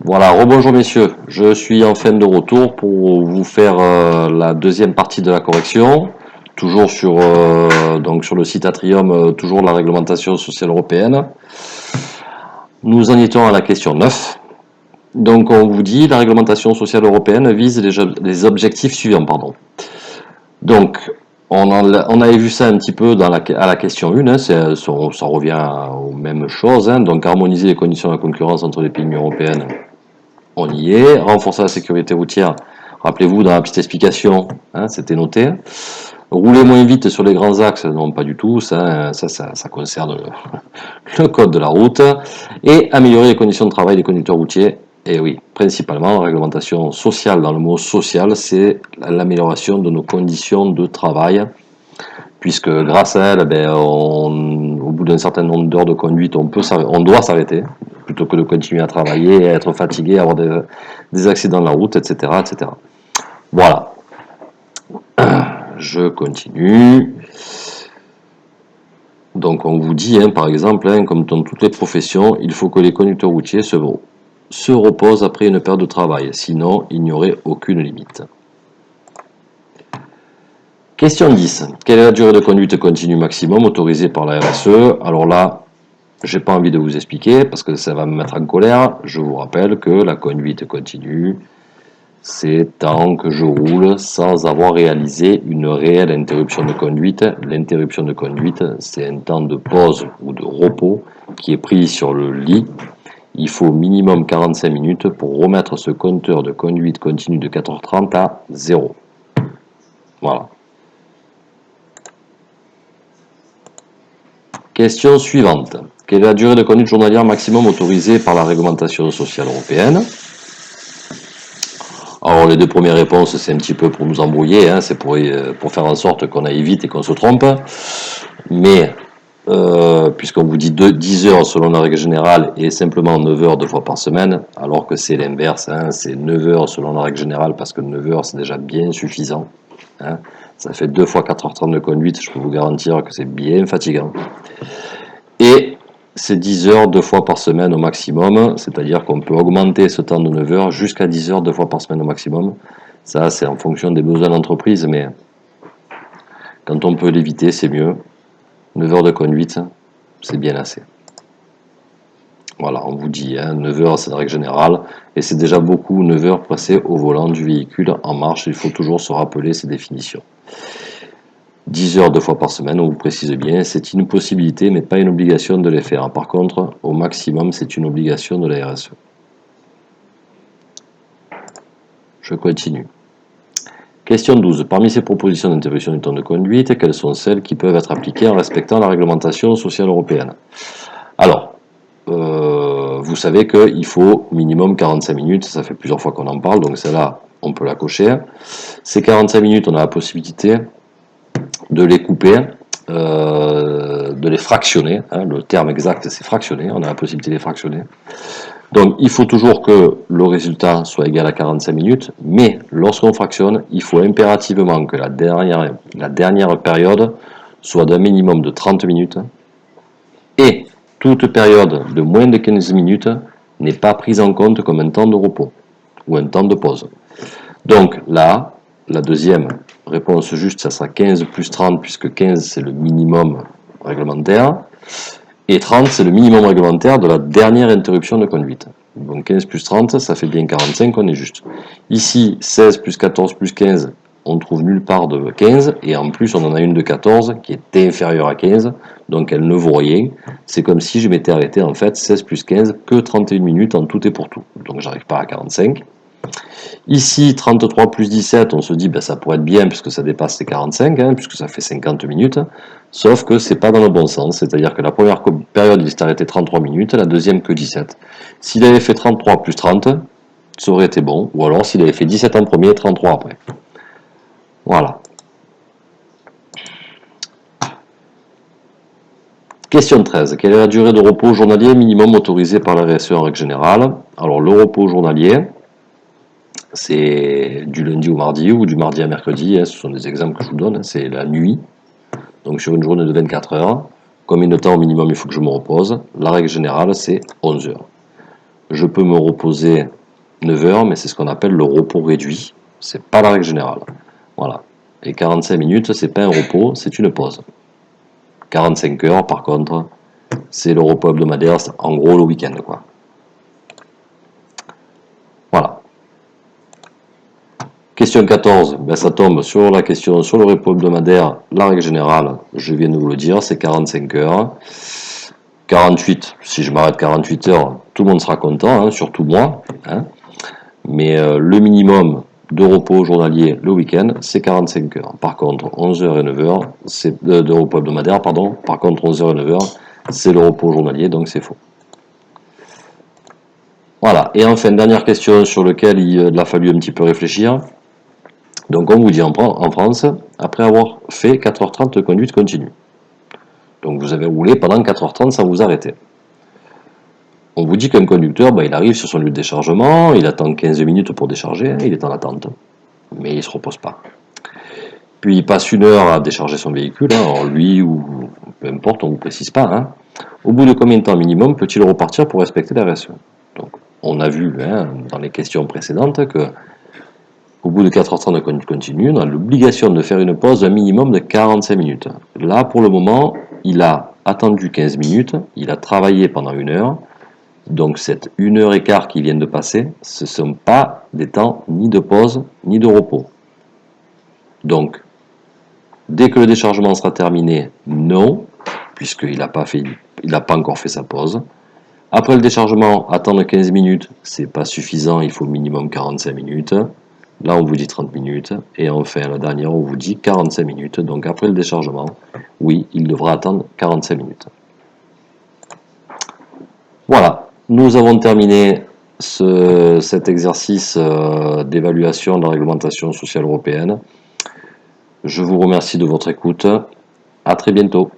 Voilà, rebonjour messieurs, je suis enfin de retour pour vous faire la deuxième partie de la correction, toujours sur le site Atrium, toujours la réglementation sociale européenne. Nous en étions à la question 9. Donc on vous dit, la réglementation sociale européenne vise les objectifs suivants. Pardon. Donc on avait vu ça un petit peu à la question 1, hein, ça revient aux mêmes choses, hein, donc harmoniser les conditions de la concurrence entre les pays de l'Union européenne. On y est. Renforcer la sécurité routière. Rappelez-vous, dans la petite explication, hein, c'était noté. Rouler moins vite sur les grands axes, non, pas du tout. Ça concerne le code de la route. Et améliorer les conditions de travail des conducteurs routiers. Et oui, principalement, la réglementation sociale, dans le mot social, c'est l'amélioration de nos conditions de travail. Puisque grâce à elle, au bout d'un certain nombre d'heures de conduite, on doit s'arrêter plutôt que de continuer à travailler, à être fatigué, à avoir des accidents de la route, etc., etc. Voilà. Je continue. Donc on vous dit, hein, par exemple, hein, comme dans toutes les professions, il faut que les conducteurs routiers se reposent après une période de travail, sinon il n'y aurait aucune limite. Question 10. Quelle est la durée de conduite continue maximum autorisée par la RSE? Alors là, j'ai pas envie de vous expliquer parce que ça va me mettre en colère. Je vous rappelle que la conduite continue, c'est tant que je roule sans avoir réalisé une réelle interruption de conduite. L'interruption de conduite, c'est un temps de pause ou de repos qui est pris sur le lit. Il faut minimum 45 minutes pour remettre ce compteur de conduite continue de 4h30 à 0. Voilà. Question suivante. Quelle est la durée de conduite journalière maximum autorisée par la réglementation sociale européenne? Alors les deux premières réponses, c'est un petit peu pour nous embrouiller, hein, c'est pour faire en sorte qu'on aille vite et qu'on se trompe. Mais puisqu'on vous dit 10 heures selon la règle générale et simplement 9 heures 2 fois par semaine, alors que c'est l'inverse, hein, c'est 9 heures selon la règle générale parce que 9 heures c'est déjà bien suffisant. Hein. Ça fait 2 fois 4h30 de conduite, je peux vous garantir que c'est bien fatigant. Et c'est 10 heures 2 fois par semaine au maximum, c'est-à-dire qu'on peut augmenter ce temps de 9 heures jusqu'à 10 heures 2 fois par semaine au maximum. Ça, c'est en fonction des besoins d'entreprise, mais quand on peut l'éviter, c'est mieux. 9 heures de conduite, c'est bien assez. Voilà, on vous dit, hein, 9 heures, c'est la règle générale, et c'est déjà beaucoup, 9 heures passées au volant du véhicule en marche, il faut toujours se rappeler ces définitions. 10 heures 2 fois par semaine, on vous précise bien, c'est une possibilité, mais pas une obligation de les faire. Par contre, au maximum, c'est une obligation de la RSE. Je continue. Question 12. Parmi ces propositions d'interruption du temps de conduite, quelles sont celles qui peuvent être appliquées en respectant la réglementation sociale européenne? Alors, vous savez qu'il faut minimum 45 minutes, ça fait plusieurs fois qu'on en parle, donc celle-là, on peut la cocher. Ces 45 minutes, on a la possibilité de les couper, de les fractionner, hein, le terme exact c'est fractionner, on a la possibilité de les fractionner. Donc il faut toujours que le résultat soit égal à 45 minutes, mais lorsqu'on fractionne, il faut impérativement que la dernière période soit d'un minimum de 30 minutes, et toute période de moins de 15 minutes n'est pas prise en compte comme un temps de repos ou un temps de pause. Donc là, la deuxième réponse juste, ça sera 15 plus 30, puisque 15 c'est le minimum réglementaire, et 30 c'est le minimum réglementaire de la dernière interruption de conduite. Donc 15 plus 30, ça fait bien 45, on est juste. Ici, 16 plus 14 plus 15, on trouve nulle part de 15, et en plus on en a une de 14 qui est inférieure à 15, donc elle ne vaut rien. C'est comme si je m'étais arrêté en fait 16 plus 15 que 31 minutes en tout et pour tout. Donc j'arrive pas à 45. Ici, 33 plus 17, on se dit, ben, ça pourrait être bien puisque ça dépasse les 45, hein, puisque ça fait 50 minutes, sauf que c'est pas dans le bon sens, c'est-à-dire que la première période, il s'est arrêté 33 minutes, la deuxième que 17. S'il avait fait 33 plus 30, ça aurait été bon, ou alors s'il avait fait 17 en premier, 33 après. Voilà. Question 13. Quelle est la durée de repos journalier minimum autorisée par la RSE en règle générale? Alors, le repos journalier, c'est du lundi au mardi ou du mardi à mercredi, hein, ce sont des exemples que je vous donne, hein, c'est la nuit, donc sur une journée de 24 heures, combien de temps au minimum il faut que je me repose? La règle générale c'est 11 heures. je peux me reposer 9 heures, mais c'est ce qu'on appelle le repos réduit. C'est pas la règle générale. Voilà. Et 45 minutes, c'est pas un repos, c'est une pause. 45 heures, par contre, c'est le repos hebdomadaire, en gros le week-end, quoi. Voilà. Question 14, ben ça tombe sur la question sur le repos hebdomadaire. La règle générale, je viens de vous le dire, c'est 45 heures. 48, si je m'arrête 48 heures, tout le monde sera content, hein, surtout moi. Hein. Mais le minimum de repos journalier le week-end, c'est 45 heures. Par contre, 11 heures et 9 heures, c'est de repos hebdomadaire, pardon. Par contre, 11 heures et 9 heures, c'est le repos journalier, donc c'est faux. Voilà. Et enfin, dernière question sur laquelle il a fallu un petit peu réfléchir. Donc, on vous dit en France, après avoir fait 4h30 de conduite continue. Donc, vous avez roulé pendant 4h30 sans vous arrêter. On vous dit qu'un conducteur, ben, il arrive sur son lieu de déchargement, il attend 15 minutes pour décharger, il est en attente, mais il ne se repose pas. Puis il passe 1 heure à décharger son véhicule, hein, alors lui ou peu importe, on ne vous précise pas. Hein. Au bout de combien de temps minimum peut-il repartir pour respecter la RSE? Donc, on a vu hein, dans les questions précédentes que au bout de 4h30 de conduite continue, on a l'obligation de faire une pause d'un minimum de 45 minutes. Là, pour le moment, il a attendu 15 minutes, il a travaillé pendant 1 heure, donc cette 1h15 qui vient de passer, ce ne sont pas des temps ni de pause ni de repos. Donc, dès que le déchargement sera terminé, non, puisqu'il n'a pas encore fait sa pause. Après le déchargement, attendre 15 minutes, c'est pas suffisant, il faut minimum 45 minutes. Là, on vous dit 30 minutes. Et enfin, la dernière, on vous dit 45 minutes. Donc, après le déchargement, oui, il devra attendre 45 minutes. Voilà, nous avons terminé cet exercice d'évaluation de la réglementation sociale européenne. Je vous remercie de votre écoute. À très bientôt.